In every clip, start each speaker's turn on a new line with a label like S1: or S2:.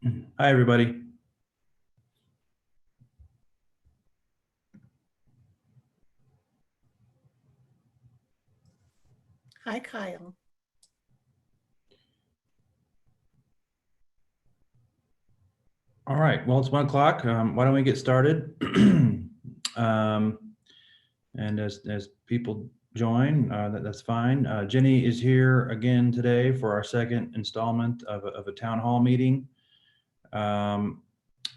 S1: Hi, everybody.
S2: Hi, Kyle.
S1: All right, well, it's 1 o'clock. Why don't we get started? Um, and as people join, that's fine. Jenny is here again today for our second installment of a town hall meeting. Um,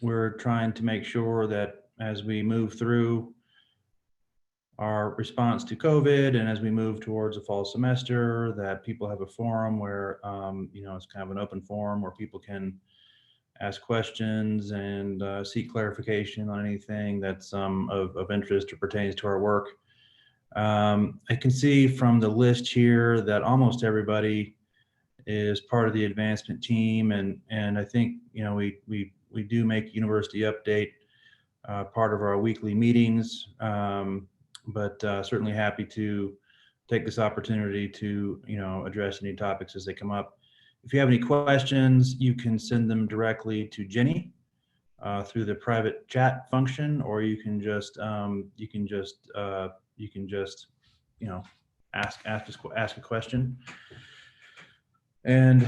S1: we're trying to make sure that as we move through our response to COVID and as we move towards a fall semester, that people have a forum where, it's kind of an open forum where people can ask questions and seek clarification on anything that's of interest or pertains to our work. I can see from the list here that almost everybody is part of the advancement team, and I think we do make University Update part of our weekly meetings, but certainly happy to take this opportunity to address any topics as they come up. If you have any questions, you can send them directly to Jenny through the private chat function, or you can just ask a question. And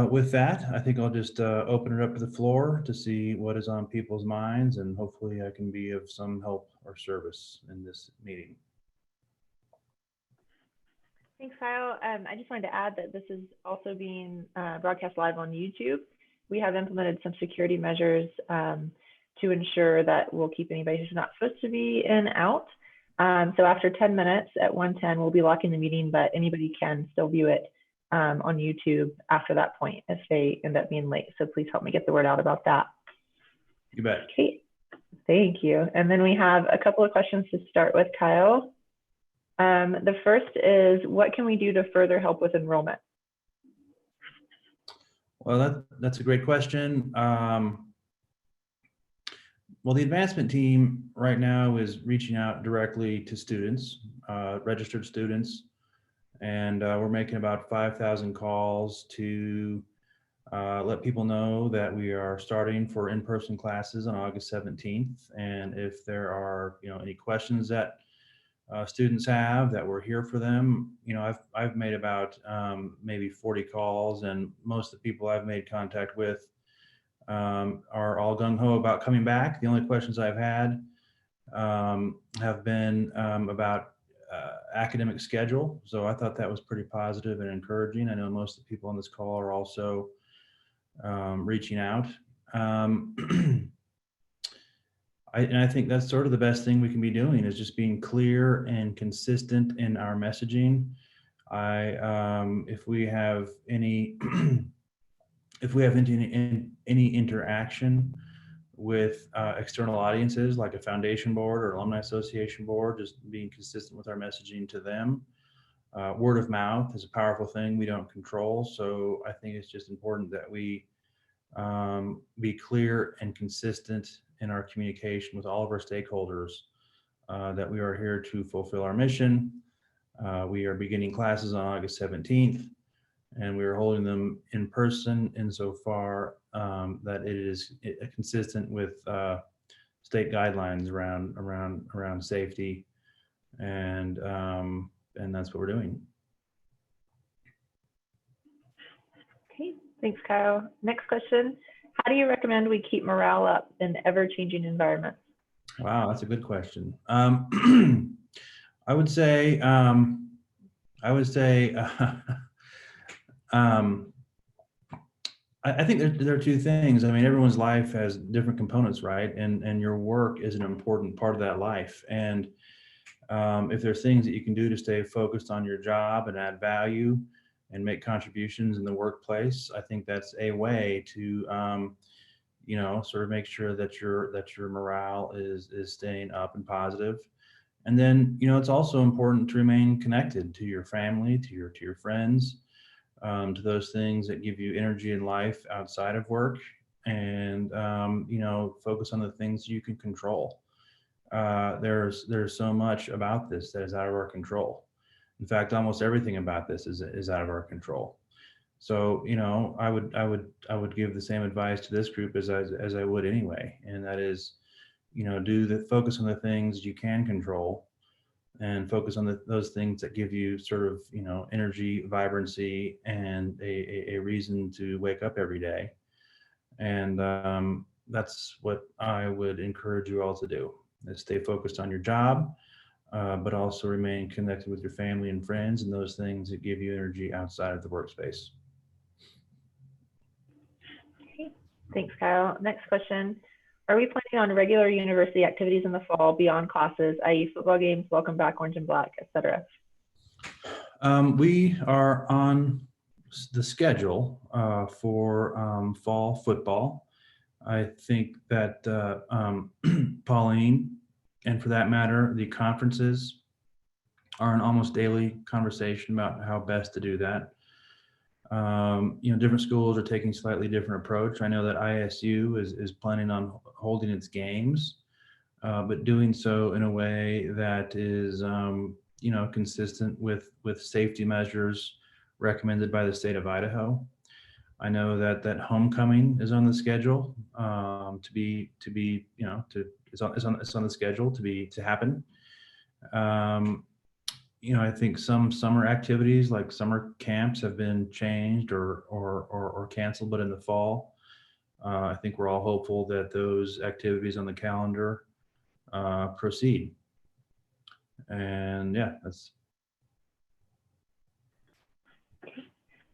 S1: with that, I think I'll just open it up to the floor to see what is on people's minds, and hopefully I can be of some help or service in this meeting.
S3: Thanks, Kyle. I just wanted to add that this is also being broadcast live on YouTube. We have implemented some security measures to ensure that we'll keep anybody who's not supposed to be in out. So after 10 minutes at 1:10, we'll be locking the meeting, but anybody can still view it on YouTube after that point if they end up being late. So please help me get the word out about that.
S1: You bet.
S3: Okay, thank you. And then we have a couple of questions to start with, Kyle. The first is, what can we do to further help with enrollment?
S1: Well, that's a great question. Well, the advancement team right now is reaching out directly to students, registered students, and we're making about 5,000 calls to let people know that we are starting for in-person classes on August 17th. And if there are any questions that students have, that we're here for them. I've made about maybe 40 calls, and most of the people I've made contact with are all gung-ho about coming back. The only questions I've had have been about academic schedule. So I thought that was pretty positive and encouraging. I know most of the people on this call are also reaching out. I think that's sort of the best thing we can be doing, is just being clear and consistent in our messaging. If we have any any interaction with external audiences like a foundation board or alumni association board, just being consistent with our messaging to them. Word of mouth is a powerful thing we don't control, so I think it's just important that we be clear and consistent in our communication with all of our stakeholders, that we are here to fulfill our mission. We are beginning classes on August 17th, and we are holding them in person insofar that it is consistent with state guidelines around safety, and that's what we're doing.
S3: Okay, thanks, Kyle. Next question. How do you recommend we keep morale up in ever-changing environments?
S1: Wow, that's a good question. I would say I think there are two things. I mean, everyone's life has different components, right? And your work is an important part of that life. And if there's things that you can do to stay focused on your job and add value and make contributions in the workplace, I think that's a way to sort of make sure that your morale is staying up and positive. And then it's also important to remain connected to your family, to your friends, to those things that give you energy in life outside of work, and focus on the things you can control. There's so much about this that is out of our control. In fact, almost everything about this is out of our control. So, I would give the same advice to this group as I would anyway. And that is, focus on the things you can control and focus on those things that give you sort of, energy, vibrancy, and a reason to wake up every day. And that's what I would encourage you all to do, is stay focused on your job, but also remain connected with your family and friends and those things that give you energy outside of the workspace.
S3: Okay. Thanks, Kyle. Next question. Are we planning on regular university activities in the fall beyond classes, i.e. football games, welcome back, orange and black, etc.?
S1: We are on the schedule for fall football. I think that Pauline, and for that matter, the conferences are an almost daily conversation about how best to do that. Different schools are taking slightly different approach. I know that ISU is planning on holding its games, but doing so in a way that is, consistent with safety measures recommended by the state of Idaho. I know that homecoming is on the schedule it's on the schedule to happen. I think some summer activities like summer camps have been changed or canceled, but in the fall, I think we're all hopeful that those activities on the calendar proceed. And yeah, that's.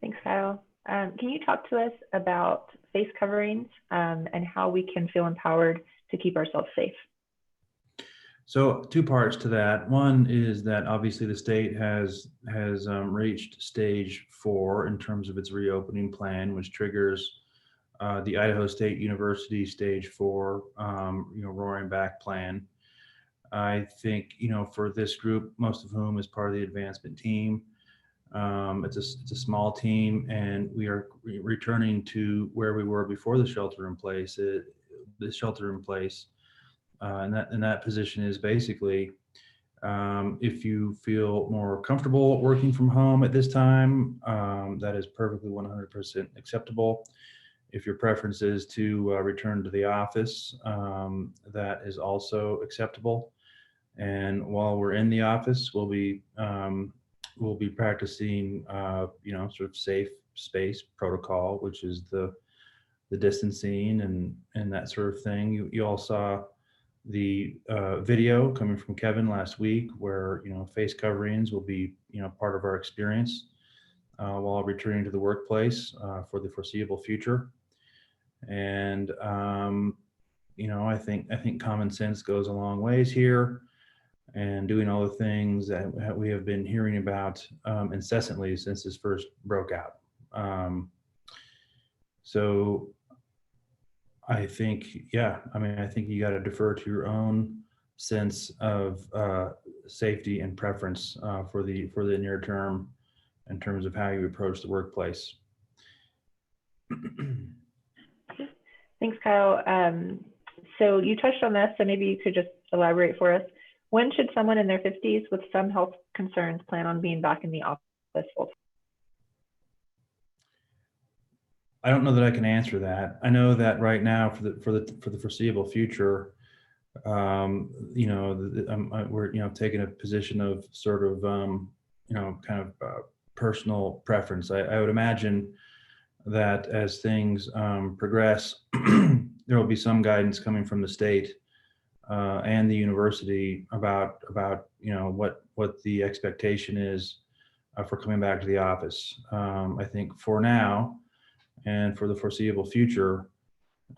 S3: Thanks, Kyle. Can you talk to us about face coverings and how we can feel empowered to keep ourselves safe?
S1: So two parts to that. One is that obviously the state has reached stage 4 in terms of its reopening plan, which triggers the Idaho State University stage 4, roaring back plan. I think, for this group, most of whom is part of the advancement team, it's a small team, and we are returning to where we were before the shelter in place. And that position is basically, if you feel more comfortable working from home at this time, that is perfectly 100% acceptable. If your preference is to return to the office, that is also acceptable. And while we're in the office, we'll be practicing, sort of safe space protocol, which is the distancing and that sort of thing. You all saw the video coming from Kevin last week, where face coverings will be part of our experience while returning to the workplace for the foreseeable future. And I think common sense goes a long ways here, and doing all the things that we have been hearing about incessantly since this first broke out. So I think, I think you got to defer to your own sense of safety and preference for the near term in terms of how you approach the workplace.
S3: Thanks, Kyle. So you touched on this, so maybe you could just elaborate for us. When should someone in their 50s with some health concerns plan on being back in the office full time?
S1: I don't know that I can answer that. I know that right now, for the foreseeable future, we're taking a position of sort of personal preference. I would imagine that as things progress, there will be some guidance coming from the state and the university about what the expectation is for coming back to the office. I think for now and for the foreseeable future,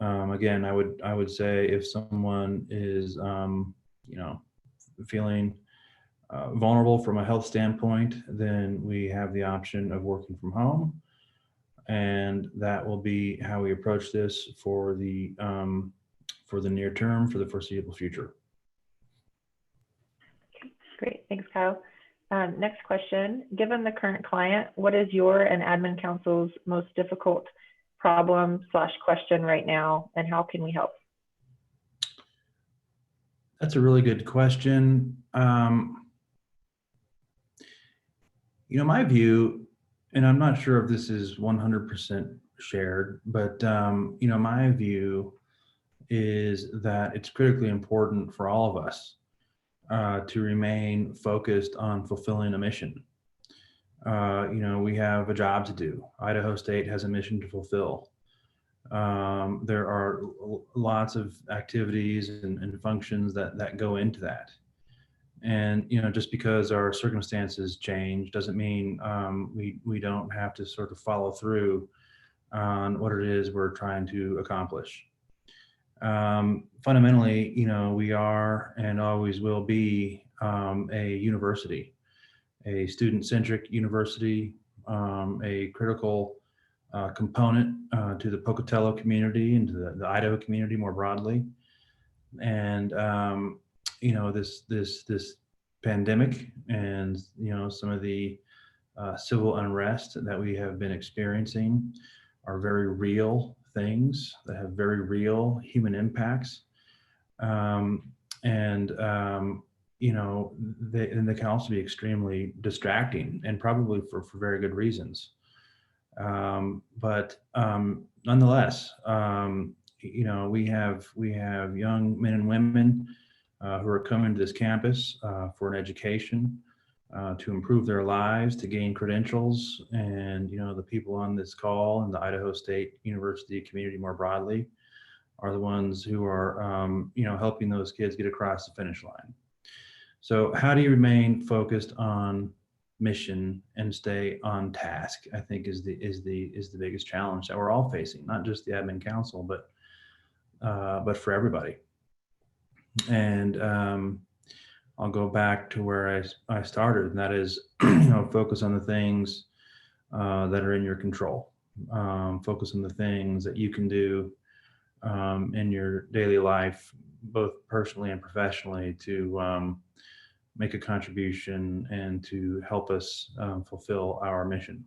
S1: again, I would say if someone is feeling vulnerable from a health standpoint, then we have the option of working from home, and that will be how we approach this for the near term, for the foreseeable future.
S3: Okay, great, thanks, Kyle. Next question, given the current client, what is your and admin council's most difficult problem/question right now, and how can we help?
S1: That's a really good question. My view and I'm not sure if this is 100% shared, but my view is that it's critically important for all of us to remain focused on fulfilling a mission. We have a job to do. Idaho State has a mission to fulfill. There are lots of activities and functions that go into that. And just because our circumstances change doesn't mean we don't have to sort of follow through on what it is we're trying to accomplish. Fundamentally, we are and always will be a university, a student-centric university, a critical component to the Pocatello community and to the Idaho community more broadly. And this pandemic and some of the civil unrest that we have been experiencing are very real things that have very real human impacts. They can also be extremely distracting and probably for very good reasons. But nonetheless, we have young men and women who are coming to this campus for an education, to improve their lives, to gain credentials. And the people on this call and the Idaho State University community more broadly are the ones who are helping those kids get across the finish line. So how do you remain focused on mission and stay on task, I think is the biggest challenge that we're all facing, not just the admin council, but for everybody. And I'll go back to where I started, and that is focus on the things that are in your control. Focus on the things that you can do in your daily life, both personally and professionally, to make a contribution and to help us fulfill our mission.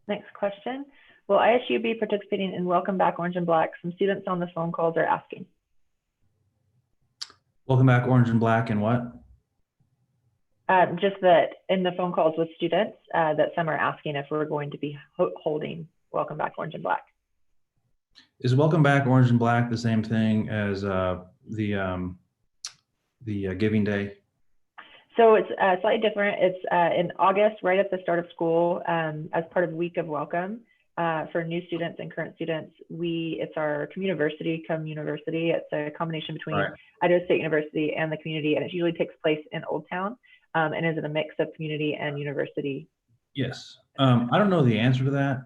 S3: Next question. Will ISU be participating in Welcome Back Orange and Black? Some students on the phone calls are asking.
S1: Welcome Back Orange and Black and what?
S3: Just that in the phone calls with students, that some are asking if we're going to be holding Welcome Back Orange and Black.
S1: Is Welcome Back Orange and Black the same thing as the Giving Day?
S3: So it's slightly different. It's in August, right at the start of school, as part of Week of Welcome for new students and current students. It's our communiversity come university. It's a combination between Idaho State University and the community, and it usually takes place in Old Town and is in a mix of community and university.
S1: Yes. I don't know the answer to that.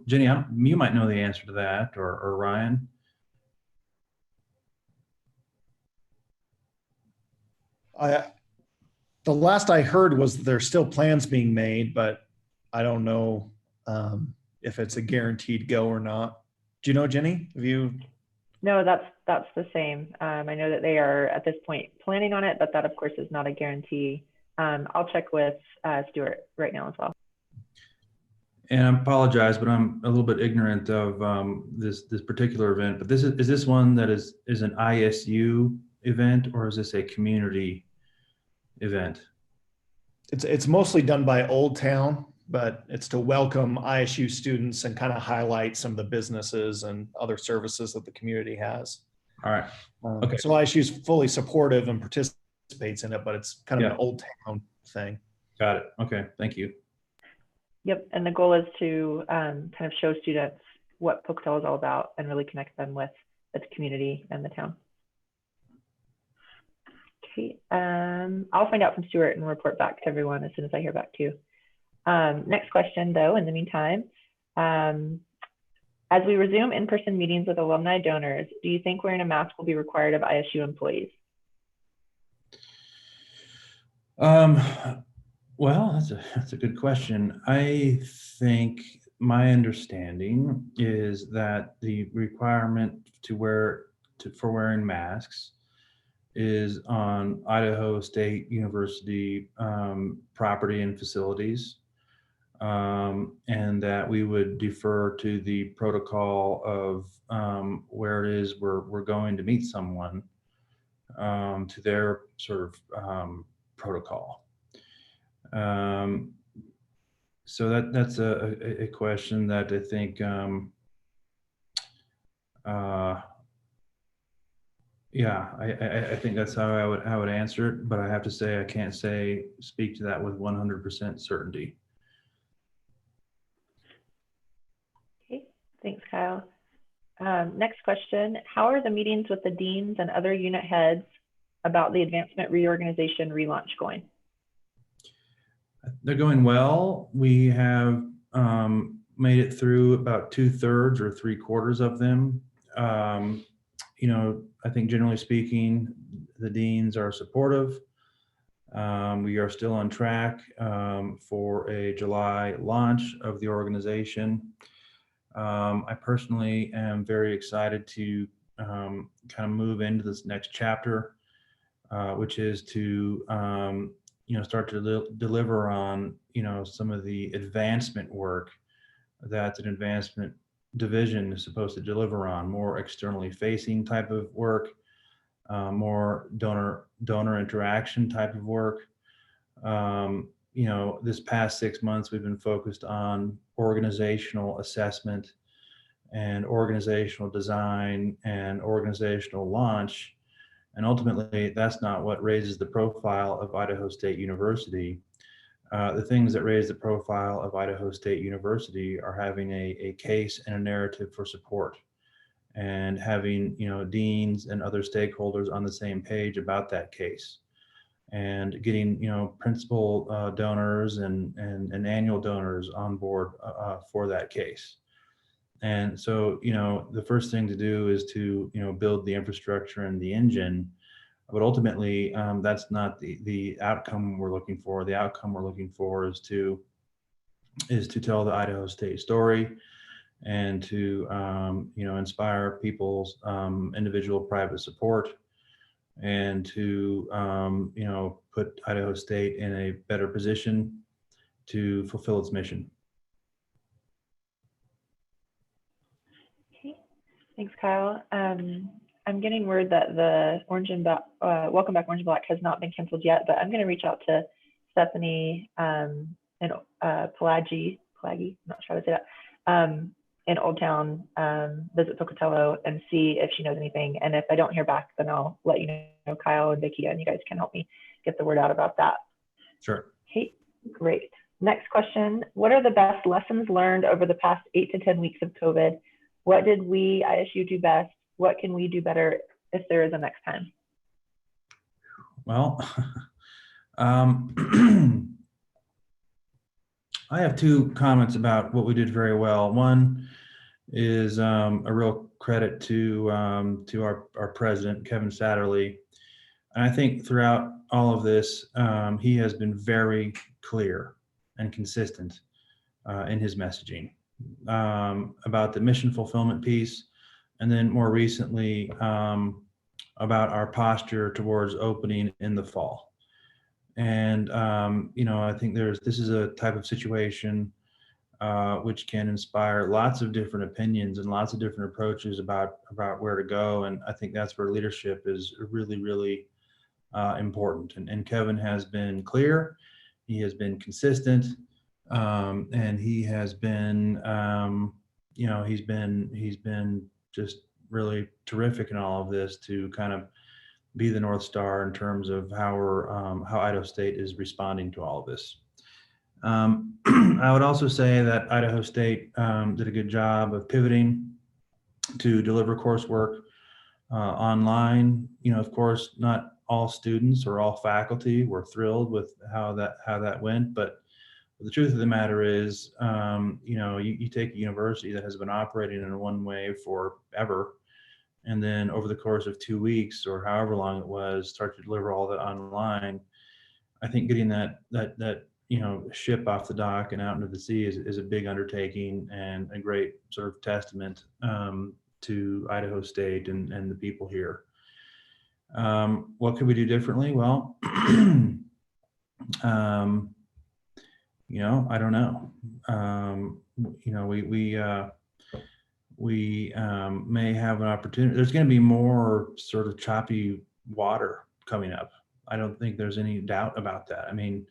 S1: Jenny, you might know the answer to that, or Ryan.
S2: The last I heard was there's still plans being made, but I don't know if it's a guaranteed go or not. Do you know, Jenny? Have you?
S3: No, that's the same. I know that they are at this point planning on it, but that of course is not a guarantee. I'll check with Stuart right now as well.
S1: And I apologize, but I'm a little bit ignorant of this particular event. But is this one that is an ISU event, or is this a community event?
S2: It's mostly done by Old Town, but it's to welcome ISU students and kind of highlight some of the businesses and other services that the community has.
S1: All right. Okay.
S2: So ISU is fully supportive and participates in it, but it's kind of an Old Town thing.
S1: Got it. Okay. Thank you.
S3: Yep. And the goal is to kind of show students what Pocatello is all about and really connect them with the community and the town. Okay. I'll find out from Stuart and report back to everyone as soon as I hear back too. Next question though, in the meantime, as we resume in-person meetings with alumni donors, do you think wearing a mask will be required of ISU employees?
S1: Well, that's a good question. I think my understanding is that the requirement for wearing masks is on Idaho State University property and facilities, and that we would defer to the protocol of where it is we're going to meet someone, to their sort of protocol. So that's a question that I think, yeah, I think that's how I would answer it, but I have to say, I can't speak to that with 100% certainty.
S3: Okay, thanks, Kyle. Next question, how are the meetings with the deans and other unit heads about the advancement reorganization relaunch going?
S1: They're going well. We have made it through about 2/3 or 3/4 of them. You know, I think generally speaking, the deans are supportive. We are still on track for a July launch of the organization. I personally am very excited to kind of move into this next chapter, which is to you know, start to deliver on, you know, some of the advancement work that an advancement division is supposed to deliver on, more externally facing type of work, more donor interaction type of work. You know, this past 6 months, we've been focused on organizational assessment and organizational design and organizational launch. And ultimately, that's not what raises the profile of Idaho State University. The things that raise the profile of Idaho State University are having a case and a narrative for support, and having, you know, deans and other stakeholders on the same page about that case, and getting, you know, principal donors and annual donors on board for that case. And so, you know, the first thing to do is to, you know, build the infrastructure and the engine. But ultimately, that's not the outcome we're looking for. The outcome we're looking for is to tell the Idaho State story, and to you know, inspire people's individual private support, and to you know, put Idaho State in a better position to fulfill its mission.
S3: Okay, thanks, Kyle. I'm getting word that the Orange and Black, Welcome Back Orange and Black has not been canceled yet, but I'm going to reach out to Stephanie and Pelagi, I'm not sure how to say that, in Old Town, visit Pocatello, and see if she knows anything. And if I don't hear back, then I'll let you know, Kyle and Vicki, and you guys can help me get the word out about that.
S1: Sure.
S3: Okay, great. Next question, what are the best lessons learned over the past 8 to 10 weeks of COVID? What did we, ISU, do best? What can we do better if there is a next time?
S1: Well, I have 2 comments about what we did very well. One is a real credit to our president, Kevin Satterlee. And I think throughout all of this, he has been very clear and consistent in his messaging about the mission fulfillment piece, and then more recently about our posture towards opening in the fall. And you know, I think this is a type of situation which can inspire lots of different opinions and lots of different approaches about where to go. And I think that's where leadership is really, really important. And Kevin has been clear, he has been consistent, and he has been, you know, he's been just really terrific in all of this to kind of be the North Star in terms of how Idaho State is responding to all of this. I would also say that Idaho State did a good job of pivoting to deliver coursework online. You know, of course, not all students or all faculty were thrilled with how that went, but the truth of the matter is, you know, you take a university that has been operating in one way forever, and then over the course of 2 weeks or however long it was, start to deliver all that online. I think getting that you know, ship off the dock and out into the sea is a big undertaking, and a great sort of testament to Idaho State and the people here. What could we do differently? Well, you know, I don't know. You know, we may have an opportunity. There's going to be more sort of choppy water coming up. I don't think there's any doubt about that. I mean,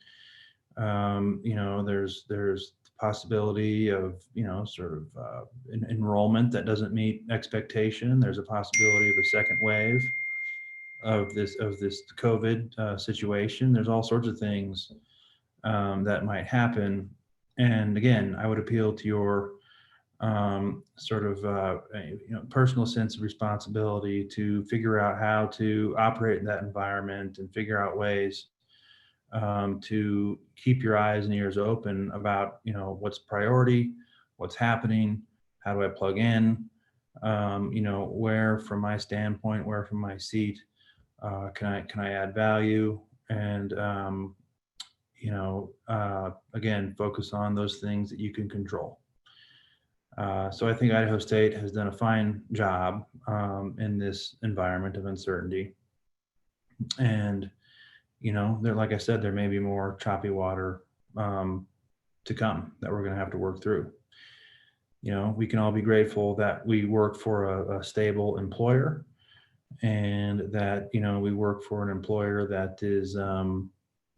S1: You know, there's the possibility of, you know, sort of enrollment that doesn't meet expectation. There's a possibility of a second wave of this COVID situation. There's all sorts of things that might happen. And again, I would appeal to your sort of you know, personal sense of responsibility to figure out how to operate in that environment and figure out ways to keep your eyes and ears open about, you know, what's priority, what's happening, how do I plug in, you know, where from my standpoint, where from my seat, can I add value, and you know, again, focus on those things that you can control. So I think Idaho State has done a fine job in this environment of uncertainty. And, you know, there, like I said, there may be more choppy water to come that we're going to have to work through. You know, we can all be grateful that we work for a stable employer, and that, you know, we work for an employer that is,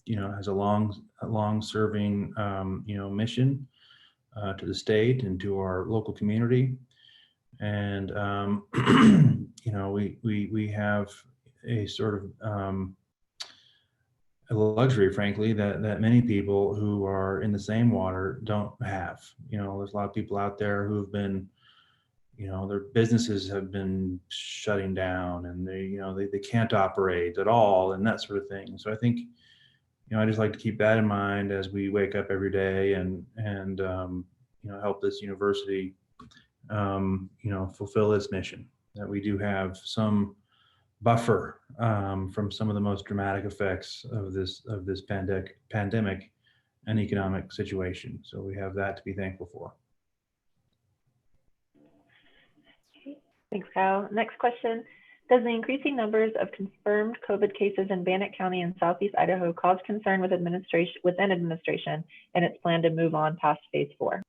S1: you know, has a long serving, you know, mission to the state and to our local community. And, you know, we have a sort of a luxury, frankly, that many people who are in the same water don't have. You know, there's a lot of people out there who have been, you know, their businesses have been shutting down, and they, you know, they can't operate at all, and that sort of thing. So I think, you know, I just like to keep that in mind as we wake up every day and you know, help this university, you know, fulfill its mission, that we do have some buffer from some of the most dramatic effects of this pandemic and economic situation. So we have that to be thankful for.
S3: Thanks, Kyle. Next question. Does the increasing numbers of confirmed COVID cases in Bannock County and Southeast Idaho cause concern within administration and its plan to move on past phase 4?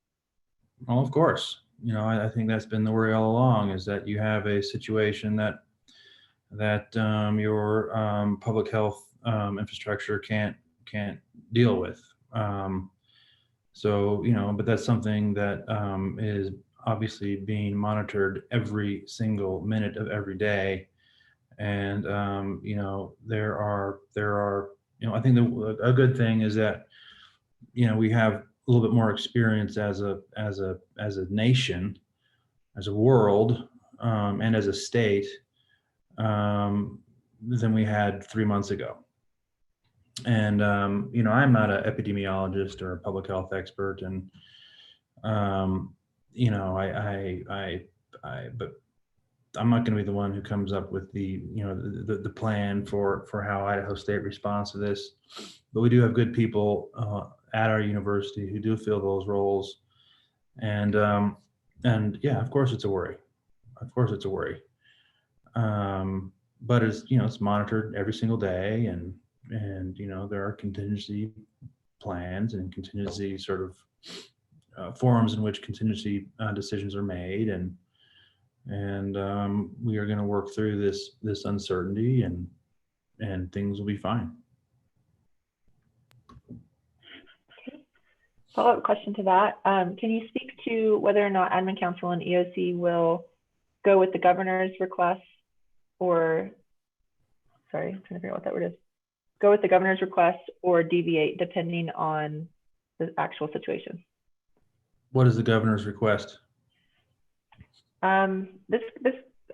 S1: Well, of course, you know, I think that's been the worry all along, is that you have a situation that your public health infrastructure can't deal with. So, you know, but that's something that is obviously being monitored every single minute of every day. And, you know, there are, you know, I think a good thing is that, you know, we have a little bit more experience as a nation, as a world, and as a state than we had 3 months ago. And, you know, I'm not an epidemiologist or a public health expert, and, you know, but I'm not going to be the one who comes up with the, you know, the plan for how Idaho State responds to this. But we do have good people at our university who do fill those roles. And yeah, of course it's a worry. Of course it's a worry. But it's, you know, it's monitored every single day, and, you know, there are contingency plans and contingency sort of forums in which contingency decisions are made, and we are going to work through this uncertainty, and things will be fine.
S3: Follow-up question to that. Can you speak to whether or not Admin Council and EOC will go with the governor's request, or, sorry, I'm trying to figure out what that word is. Go with the governor's request or deviate depending on the actual situation?
S1: What is the governor's request?
S3: A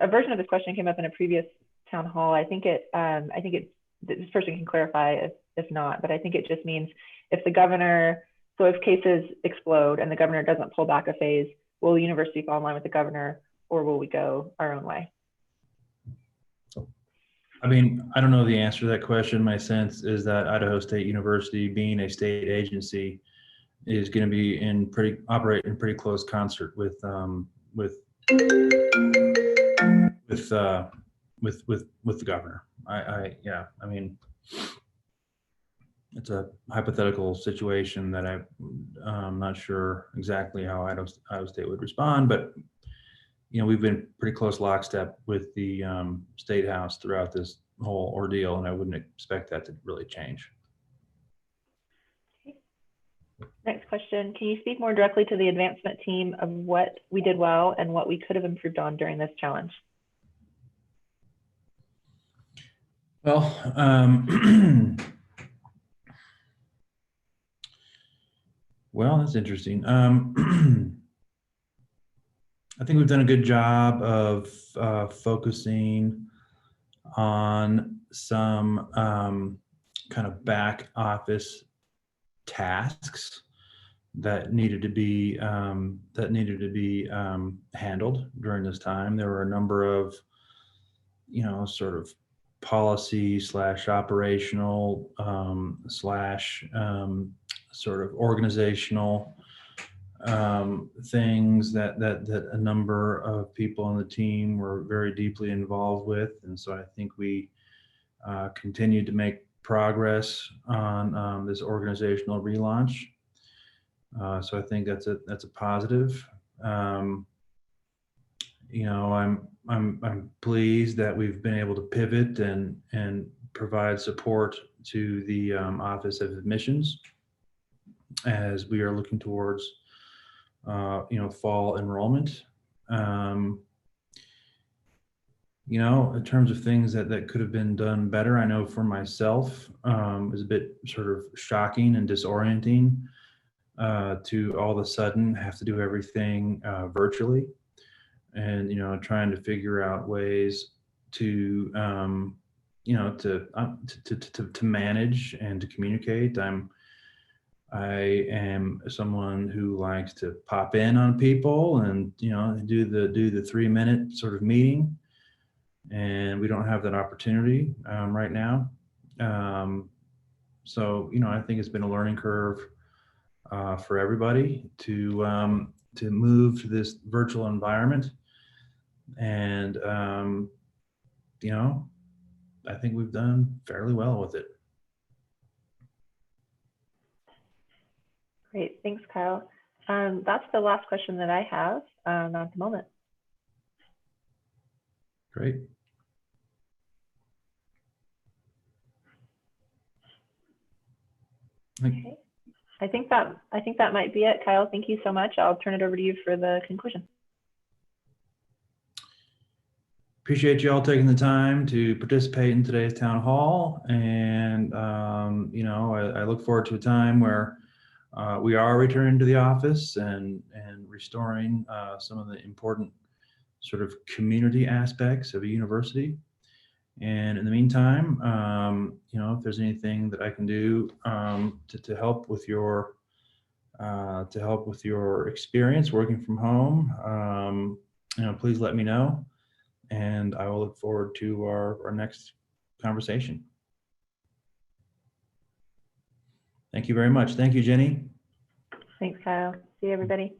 S3: version of this question came up in a previous town hall. I think this person can clarify if not, but I think it just means if the governor, so if cases explode and the governor doesn't pull back a phase, will the university fall in line with the governor, or will we go our own way?
S1: I mean, I don't know the answer to that question. My sense is that Idaho State University, being a state agency, is going to be operate in pretty close concert with the governor. Yeah, I mean, it's a hypothetical situation that I'm not sure exactly how Idaho State would respond, but, you know, we've been pretty close lockstep with the State House throughout this whole ordeal, and I wouldn't expect that to really change.
S3: Next question, can you speak more directly to the advancement team of what we did well and what we could have improved on during this challenge?
S1: Well, well, that's interesting. I think we've done a good job of focusing on some kind of back office tasks that needed to be handled during this time. There were a number of, sort of policy / operational / sort of organizational things that a number of people on the team were very deeply involved with, and so I think we continued to make progress on this organizational relaunch. So I think that's a positive. I'm pleased that we've been able to pivot and provide support to the Office of Admissions as we are looking towards fall enrollment. In terms of things that could have been done better, I know for myself, it was a bit sort of shocking and disorienting to all of a sudden have to do everything virtually, and trying to figure out ways to to manage and to communicate. I am someone who likes to pop in on people and do the 3-minute sort of meeting, and we don't have that opportunity right now. So I think it's been a learning curve for everybody to move to this virtual environment, and I think we've done fairly well with it.
S3: Great, thanks, Kyle. That's the last question that I have at the moment.
S1: Great.
S3: Okay. I think that might be it, Kyle. Thank you so much. I'll turn it over to you for the conclusion.
S1: Appreciate you all taking the time to participate in today's town hall, and I look forward to a time where we are returning to the office and restoring some of the important sort of community aspects of a university. And in the meantime, if there's anything that I can do to help with your experience working from home, please let me know, and I will look forward to our next conversation. Thank you very much. Thank you, Jenny.
S3: Thanks, Kyle. See you, everybody.